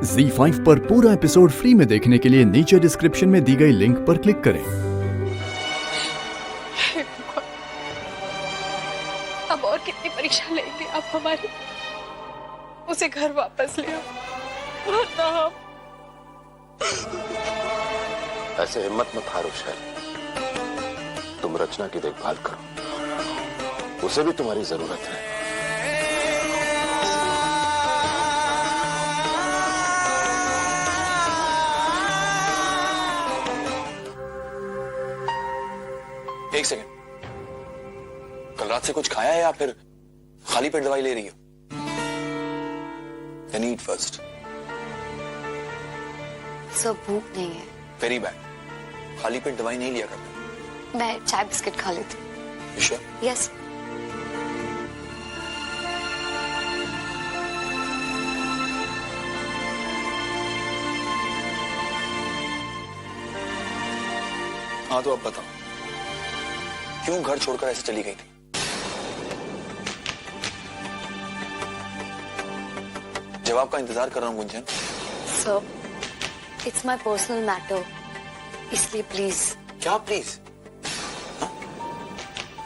ZEE5 पर पूरा episode free में देखने के लिए नीचे डिस्क्रिप्शन में दी गई लिंक पर क्लिक करें। अब और कितनी परीक्षा लेंगे आप हमारी? उसे घर वापस ले आओ, वरना हम। ऐसे हिम्मत मत हारो शैल, तुम रचना की देखभाल करो, उसे भी तुम्हारी जरूरत है। एक सेकंड, कल रात से कुछ खाया है या फिर खाली पेट दवाई ले रही हो? Then eat first. सब भूख नहीं है। Very bad. खाली पेट दवाई नहीं लिया करते। मैं चाय बिस्किट खा लेती हूँ। You sure? यस। हाँ तो अब बताओ, क्यों घर छोड़कर ऐसे चली गई थी? जवाब का इंतजार कर रहा हूं Gunjan. Sir, it's my personal matter, इसलिए प्लीज। क्या प्लीज?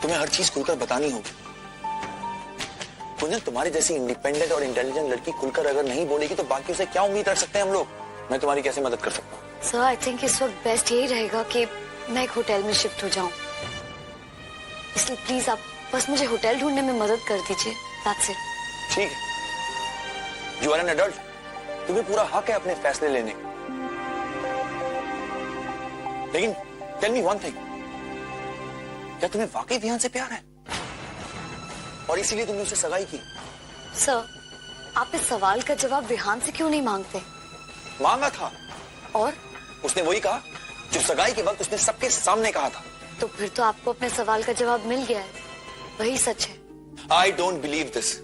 तुम्हें हर चीज खुलकर बतानी होगी गुंजन। तुम्हारी जैसी इंडिपेंडेंट और इंटेलिजेंट लड़की खुलकर अगर नहीं बोलेगी तो बाकी उसे क्या उम्मीद रख सकते हैं हम लोग? मैं तुम्हारी कैसे मदद कर सकता हूँ? सर, आई थिंक इस वक्त बेस्ट यही रहेगा कि मैं एक होटल में शिफ्ट हो जाऊं, इसलिए प्लीज आप बस मुझे होटल ढूंढने में मदद कर दीजिए। That's it. ठीक है, यू आर एन एडल्ट, तुम्हें पूरा हक है अपने फैसले लेने का। लेकिन टेल मी वन थिंग, क्या तुम्हें वाकई विहान से प्यार है और इसीलिए तुमने उसे सगाई की? सर, आप इस सवाल का जवाब विहान से क्यों नहीं मांगते? मांगा था और उसने वही कहा जो सगाई के वक्त उसने सबके सामने कहा था। तो फिर तो आपको अपने सवाल का जवाब मिल गया है, वही सच है। I don't believe this.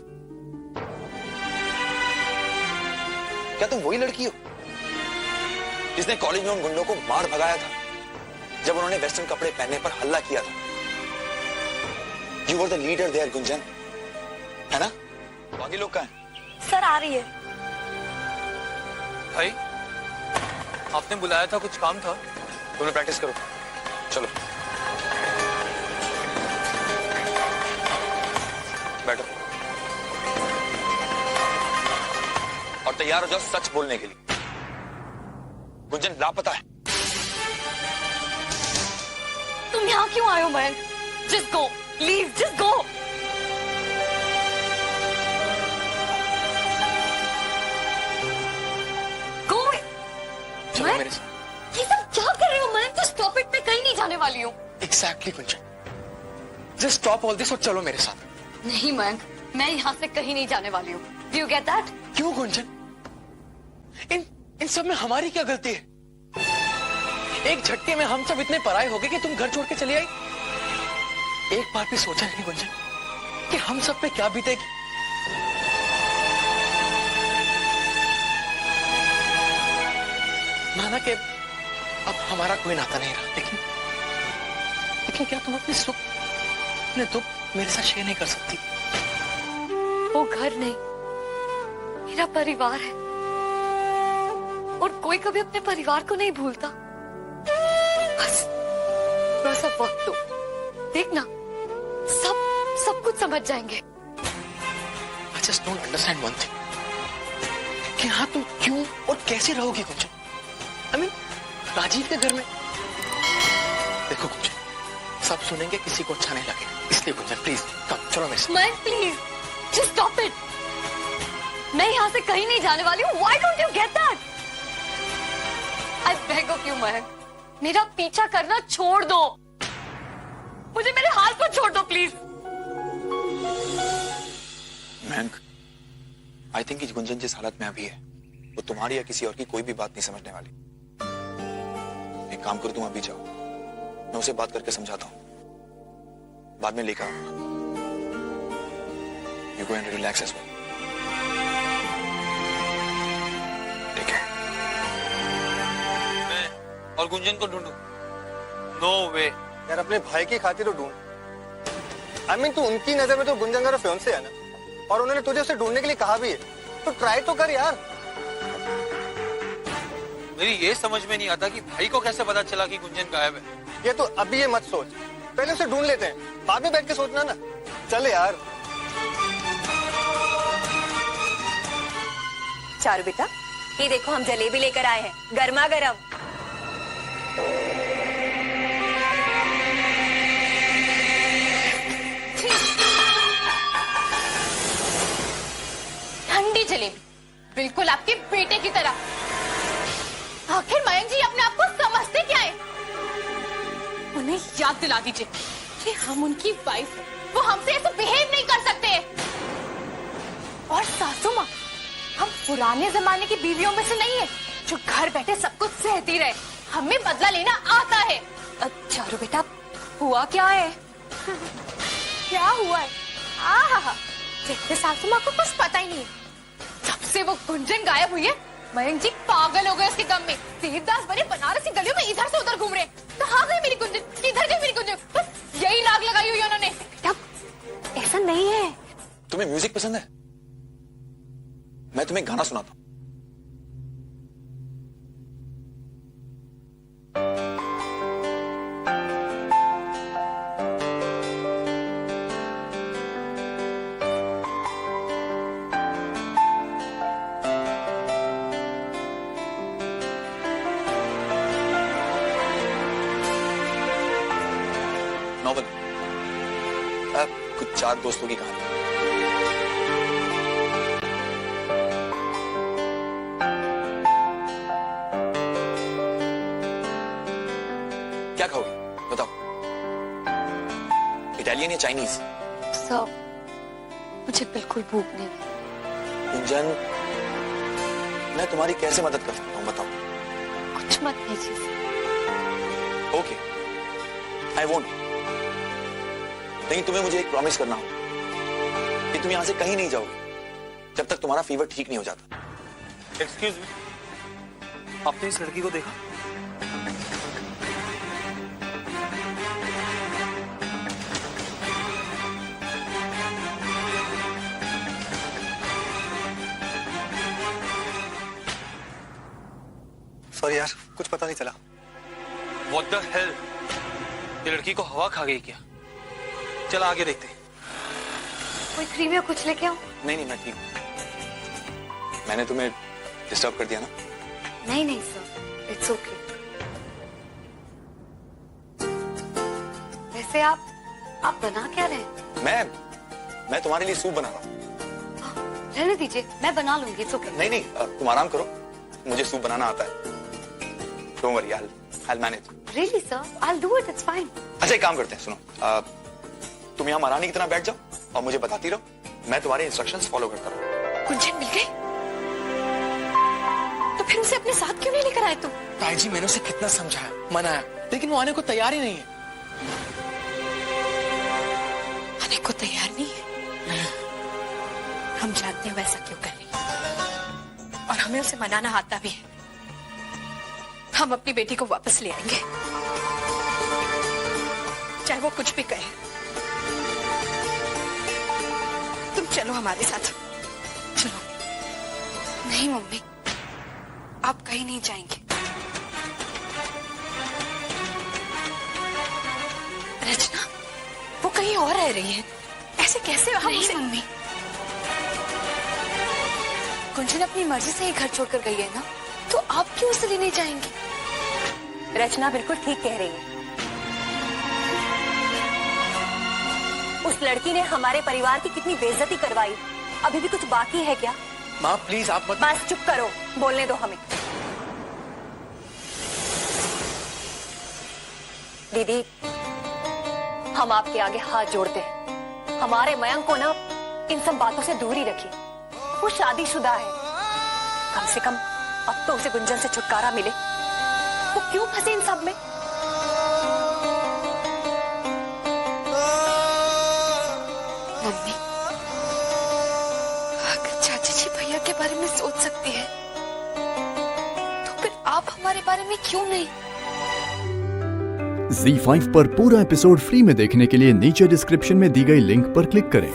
क्या तुम वही लड़की हो जिसने कॉलेज में उन गुंडों को मार भगाया था जब उन्होंने वेस्टर्न कपड़े पहनने पर हल्ला किया था? You were the leader there Gunjan, है ना? बाकी लोग कहाँ हैं? सर, आ रही है। भाई, आपने बुलाया था, कुछ काम था? तुमने प्रैक्टिस करो, चलो बैठो और तैयार हो जाओ सच बोलने के लिए। गुंजन लापता है। तुम यहाँ क्यों आए हो Mayank? Just go, leave, just go. Go. चलो मेरे साथ। ये सब क्या कर रहे हो मयंक? जस्ट स्टॉप इट, मैं कहीं नहीं जाने वाली हूँ। Exactly Gunjan, just stop all this और चलो मेरे साथ। नहीं मयंक, मैं यहाँ से कहीं नहीं जाने वाली हूँ। Do you get that? क्यों गुंजन? इन सब में हमारी क्या गलती है? एक झटके में हम सब इतने पराये हो गए कि तुम घर छोड़ के चली आई। एक बार भी सोचा नहीं गुंजन कि हम सब पे क्या बीतेगी? माना कि अब हमारा कोई नाता नहीं रहा, लेकिन क्या तुम अपने सुख, अपने दुख मेरे साथ शेयर नहीं कर सकती? वो घर नहीं, मेरा परिवार है, और कोई कभी अपने परिवार को नहीं भूलता। बस थोड़ा सा वक्त दो, देखना सब कुछ समझ जाएंगे। I just don't understand one thing, कि हाँ तुम क्यों और कैसे रहोगी गुंजन? I mean, राजीव के घर में। देखो गुंजन, सब सुनेंगे, किसी को अच्छा नहीं लगेगा, इसलिए गुंजन प्लीज कम, चलो मेरे साथ। Mayank please, just stop it. मैं यहाँ से कहीं नहीं जाने वाली हूँ। Why don't you get that? I beg of you Mayank, मेरा पीछा करना छोड़ दो, मुझे मेरे हाल पर छोड़ दो please. Mayank, I think Gunjan जिस हालत में अभी है वो तुम्हारी या किसी और की कोई भी बात नहीं समझने वाली। एक काम करो, तुम अभी जाओ, मैं उसे बात करके समझाता हूँ, बाद में लेकर आऊंगा। You go and relax as well. ठीक है? मैं और गुंजन को ढूंढूं? नो वे यार, अपने भाई की खातिर तो ढूंढ। आई मीन, तू उनकी नजर में तो गुंजन का फियांसे है ना, और उन्होंने तुझे उसे ढूंढने के लिए कहा भी है, तो ट्राई तो कर यार। मेरी ये समझ में नहीं आता कि भाई को कैसे पता चला कि गुंजन गायब है। ये तो अभी ये मत सोच, पहले उसे ढूंढ लेते हैं, बाद में बैठ के सोचना ना। चल यार। चारू बेटा, ये देखो हम जलेबी लेकर आए हैं, गर्मा गर्म। ठंडी जलेबी, बिल्कुल आपके बेटे की तरह। आखिर मयंक जी अपने आप को समझते क्या है? उन्हें याद दिला दीजिए कि हम उनकी वाइफ हैं, वो हमसे ऐसे बिहेव नहीं कर सकते। और सासू माँ, हम पुराने जमाने की बीवियों में से नहीं है जो घर बैठे सब कुछ सहती रहे। हमें बदला लेना आता है। चारू बेटा, हुआ क्या है? क्या हुआ है? आहा, जैसे सासू माँ को कुछ पता ही नहीं है। जब से वो गुंजन गायब हुई है, मयंक जी पागल हो गए उसके गम में। देवदास बने बनारस की गलियों में इधर से उधर घूम रहे। कहाँ गई मेरी गुंजन? किधर गई मेरी गुंजन? बस यही लाग लगाई हुई उन्होंने। बेटा, ऐसा नहीं है। तुम्हें म्यूजिक पसंद है? मैं तुम्हें गाना सुनाता हूं। नॉवल, कुछ 4 दोस्तों की कहानी। क्या खाओगे बताओ? इटालियन या चाइनीज? सब, मुझे बिल्कुल भूख नहीं है। गुंजन, मैं तुम्हारी कैसे मदद कर सकता हूँ बताओ? कुछ मत कीजिए। Okay, I won't. लेकिन तुम्हें मुझे एक प्रॉमिस करना होगा कि तुम यहां से कहीं नहीं जाओगे जब तक तुम्हारा फीवर ठीक नहीं हो जाता। एक्सक्यूज मी, आपने इस लड़की को देखा? सॉरी यार, कुछ पता नहीं चला। What the hell? ये लड़की को हवा खा गई क्या? चला आगे देखते हैं। कोई क्रीम या कुछ लेके आओ? नहीं, मैं ठीक हूं। मैंने तुम्हें डिस्टर्ब कर दिया ना? नहीं नहीं सर, इट्स ओके। वैसे आप बना क्या रहे हैं? मैं तुम्हारे लिए सूप बना रहा हूं। रहने दीजिए, मैं बना लूंगी, इट्स ओके। नहीं, तुम आराम करो, मुझे सूप बनाना आता है। Don't worry, I'll manage. Really sir, I'll do it, it's fine. अच्छा, एक काम करते हैं, सुनो, तुम यहाँ महारानी की तरह बैठ जाओ और मुझे बताती रहो, मैं तुम्हारे इंस्ट्रक्शंस फॉलो करता रहूं। गुंजन मिल गई? तो फिर उसे अपने साथ क्यों नहीं लेकर आए तुम? ताई जी, मैंने उसे कितना समझाया, मनाया, लेकिन वो आने को तैयार ही नहीं है। आने को तैयार नहीं है? हम जानते हैं वैसा क्यों कर रही है, और हमें उसे मनाना आता भी है। हम अपनी बेटी को वापस ले आएंगे, चाहे वो कुछ भी कहे। तुम चलो हमारे साथ, चलो। नहीं मम्मी, आप कहीं नहीं जाएंगे। रचना, वो कहीं और रह रही है, ऐसे कैसे? हम उसे... मम्मी, गुंजन अपनी मर्जी से ही घर छोड़कर गई है ना, तो आप क्यों उसे लेने जाएंगे? रचना बिल्कुल ठीक कह रही है। उस लड़की ने हमारे परिवार की कितनी बेइज्जती करवाई, अभी भी कुछ बाकी है क्या? माँ प्लीज आप मत। बस चुप करो, बोलने दो हमें। दीदी, हम आपके आगे हाथ जोड़ते हैं, हमारे मयंक को ना इन सब बातों से दूर ही रखिए। वो शादीशुदा है, कम से कम अब तो उसे गुंजन से छुटकारा मिले। वो क्यों फंसे इन सब में? मम्मी, अगर चाची जी भैया के बारे में सोच सकती है, तो फिर आप हमारे बारे में क्यों नहीं? ZEE5 पर पूरा एपिसोड फ्री में देखने के लिए नीचे डिस्क्रिप्शन में दी गई लिंक पर क्लिक करें।